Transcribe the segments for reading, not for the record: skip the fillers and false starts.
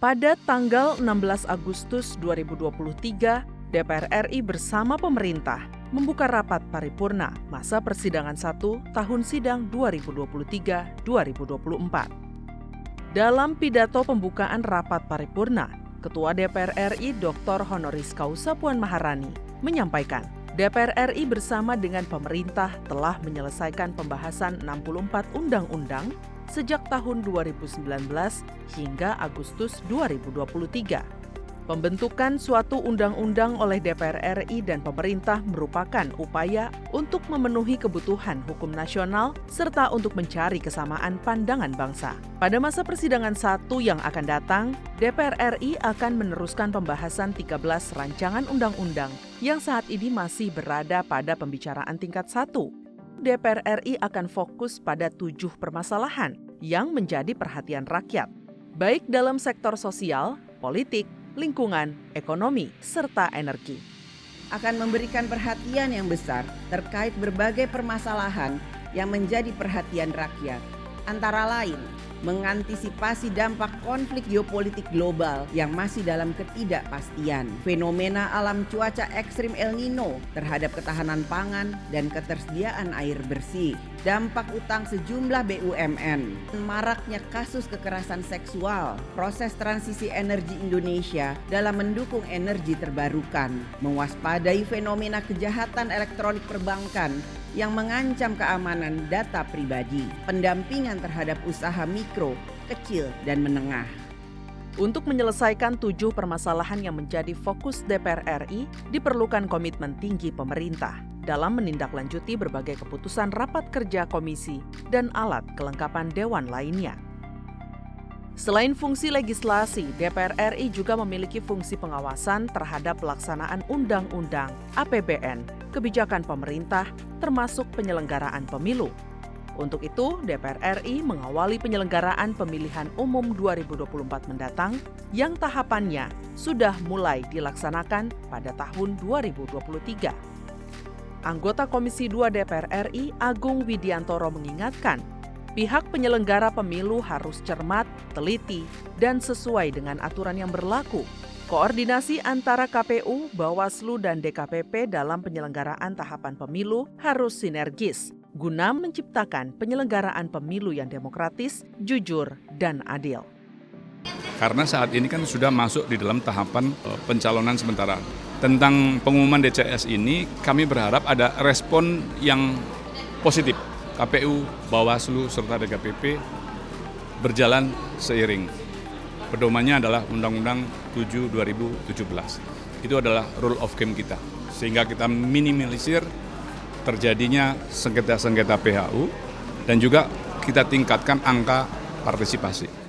Pada tanggal 16 Agustus 2023, DPR RI bersama pemerintah membuka rapat paripurna masa persidangan 1 tahun sidang 2023-2024. Dalam pidato pembukaan rapat paripurna, Ketua DPR RI Dr. Honoris Causa Puan Maharani menyampaikan, DPR RI bersama dengan pemerintah telah menyelesaikan pembahasan 64 undang-undang sejak tahun 2019 hingga Agustus 2023. Pembentukan suatu undang-undang oleh DPR RI dan pemerintah merupakan upaya untuk memenuhi kebutuhan hukum nasional serta untuk mencari kesamaan pandangan bangsa. Pada masa persidangan 1 yang akan datang, DPR RI akan meneruskan pembahasan 13 rancangan undang-undang yang saat ini masih berada pada pembicaraan tingkat 1. DPR RI akan fokus pada 7 permasalahan yang menjadi perhatian rakyat, baik dalam sektor sosial, politik, lingkungan, ekonomi, serta energi. Akan memberikan perhatian yang besar terkait berbagai permasalahan yang menjadi perhatian rakyat, antara lain mengantisipasi dampak konflik geopolitik global yang masih dalam ketidakpastian, fenomena alam cuaca ekstrim El Nino terhadap ketahanan pangan dan ketersediaan air bersih, dampak utang sejumlah BUMN, maraknya kasus kekerasan seksual, proses transisi energi Indonesia dalam mendukung energi terbarukan, mewaspadai fenomena kejahatan elektronik perbankan yang mengancam keamanan data pribadi, pendampingan terhadap usaha mikro, kecil, dan menengah. Untuk menyelesaikan 7 permasalahan yang menjadi fokus DPR RI, diperlukan komitmen tinggi pemerintah dalam menindaklanjuti berbagai keputusan rapat kerja komisi dan alat kelengkapan dewan lainnya. Selain fungsi legislasi, DPR RI juga memiliki fungsi pengawasan terhadap pelaksanaan undang-undang, APBN, kebijakan pemerintah, termasuk penyelenggaraan pemilu. Untuk itu, DPR RI mengawali penyelenggaraan pemilihan umum 2024 mendatang yang tahapannya sudah mulai dilaksanakan pada tahun 2023. Anggota Komisi 2 DPR RI Agung Widiantoro mengingatkan, pihak penyelenggara pemilu harus cermat, teliti, dan sesuai dengan aturan yang berlaku. Koordinasi antara KPU, Bawaslu, dan DKPP dalam penyelenggaraan tahapan pemilu harus sinergis, guna menciptakan penyelenggaraan pemilu yang demokratis, jujur, dan adil. Karena saat ini kan sudah masuk di dalam tahapan pencalonan sementara. Tentang pengumuman DCS ini, kami berharap ada respon yang positif. KPU, Bawaslu, serta DKPP berjalan seiring. Pedomannya adalah Undang-Undang 7 2017. Itu adalah rule of game kita. Sehingga kita minimalisir terjadinya sengketa-sengketa PHU dan juga kita tingkatkan angka partisipasi.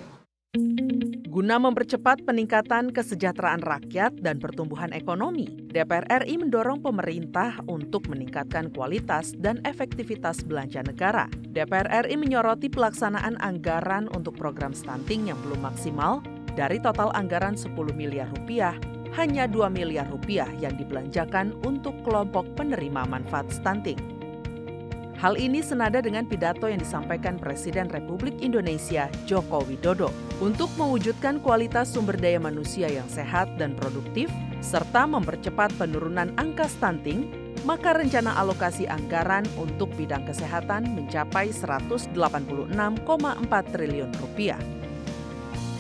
Guna mempercepat peningkatan kesejahteraan rakyat dan pertumbuhan ekonomi, DPR RI mendorong pemerintah untuk meningkatkan kualitas dan efektivitas belanja negara. DPR RI menyoroti pelaksanaan anggaran untuk program stunting yang belum maksimal. Dari total anggaran 10 miliar rupiah, hanya 2 miliar rupiah yang dibelanjakan untuk kelompok penerima manfaat stunting. Hal ini senada dengan pidato yang disampaikan Presiden Republik Indonesia Joko Widodo untuk mewujudkan kualitas sumber daya manusia yang sehat dan produktif, serta mempercepat penurunan angka stunting, maka rencana alokasi anggaran untuk bidang kesehatan mencapai 186,4 triliun rupiah.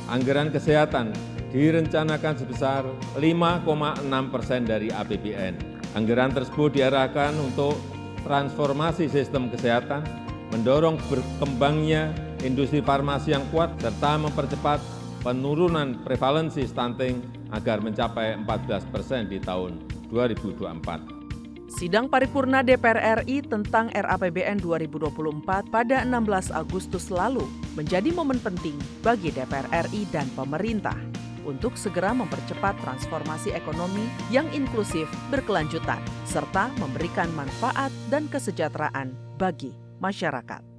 Anggaran kesehatan direncanakan sebesar 5,6% dari APBN. Anggaran tersebut diarahkan untuk transformasi sistem kesehatan, mendorong berkembangnya industri farmasi yang kuat, serta mempercepat penurunan prevalensi stunting agar mencapai 14% di tahun 2024. Sidang paripurna DPR RI tentang RAPBN 2024 pada 16 Agustus lalu menjadi momen penting bagi DPR RI dan pemerintah untuk segera mempercepat transformasi ekonomi yang inklusif, berkelanjutan, serta memberikan manfaat dan kesejahteraan bagi masyarakat.